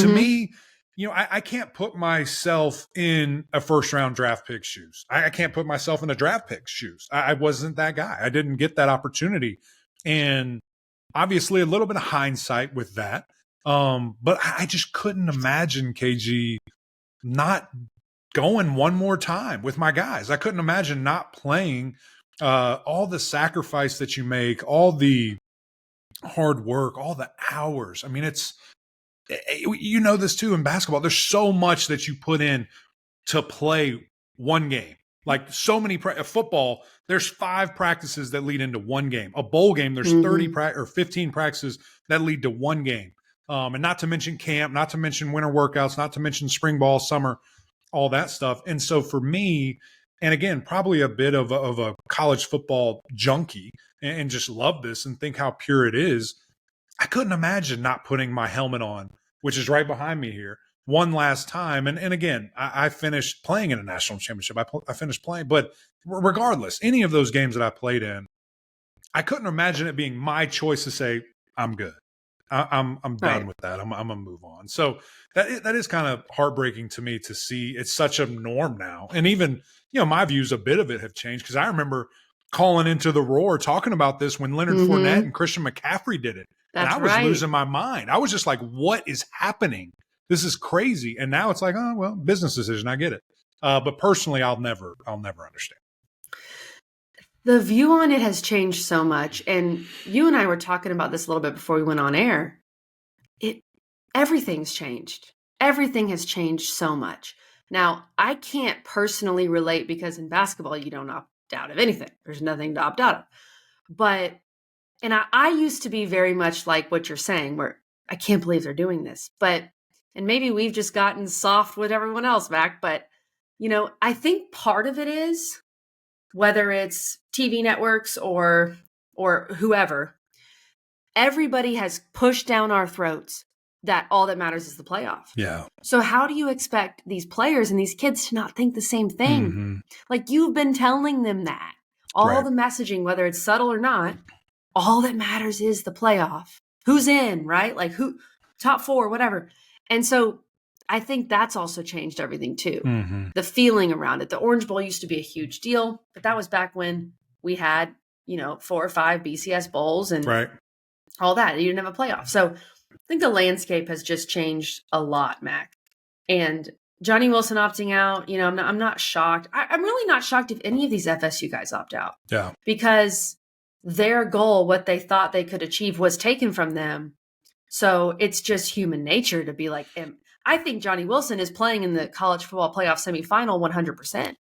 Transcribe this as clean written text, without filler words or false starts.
to Mhm. me, I can't put myself in a first round draft pick shoes. I can't put myself in a draft pick shoes. I wasn't that guy. I didn't get that opportunity. And obviously a little bit of hindsight with that. But I just couldn't imagine KG not going one more time with my guys. I couldn't imagine not playing. All the sacrifice that you make, all the hard work, all the hours. I mean, this too in basketball. There's so much that you put in to play one game. Like so many football, there's 5 practices that lead into one game. A bowl game, there's 30 or 15 practices that lead to one game. And not to mention camp, not to mention winter workouts, not to mention spring ball, summer, all that stuff. And so for me, and again, probably a bit of a college football junkie and just love this and think how pure it is. I couldn't imagine not putting my helmet on, which is right behind me here, one last time. And again, I finished playing in a national championship. I finished playing, but regardless, any of those games that I played in, I couldn't imagine it being my choice to say, I'm good. I'm done Right. with that. I'm gonna move on. So that is kind of heartbreaking to me to see. It's such a norm now, and even my views a bit of it have changed because I remember calling into the Roar talking about this when Leonard Fournette and Christian McCaffrey did it, and That's I was right. losing my mind. I was just like, "What is happening? This is crazy." And now it's like, "Oh well, business decision. I get it." But personally, I'll never understand. The view on it has changed so much. And you and I were talking about this a little bit before we went on air. Everything's changed. Everything has changed so much. Now, I can't personally relate because in basketball, you don't opt out of anything. There's nothing to opt out of. But, and I used to be very much like what you're saying, where I can't believe they're doing this. But, and maybe we've just gotten soft with everyone else, Mac. But, I think part of it is, whether it's TV networks or whoever, everybody has pushed down our throats that all that matters is the playoff. Yeah. So how do you expect these players and these kids to not think the same thing? Like, you've been telling them that. All the messaging, whether it's subtle or not, all that matters is the playoff. Who's in, right? Like who, top 4, whatever. And so I think that's also changed everything too. The feeling around it. The Orange Bowl used to be a huge deal, but that was back when we had, 4 or 5 BCS bowls and all that. You didn't have a playoff. So I think the landscape has just changed a lot, Mac. And Johnny Wilson opting out, I'm not shocked. I'm really not shocked if any of these FSU guys opt out. Yeah. Because their goal, what they thought they could achieve, was taken from them. So it's just human nature to be like, I think Johnny Wilson is playing in the college football playoff semifinal 100%.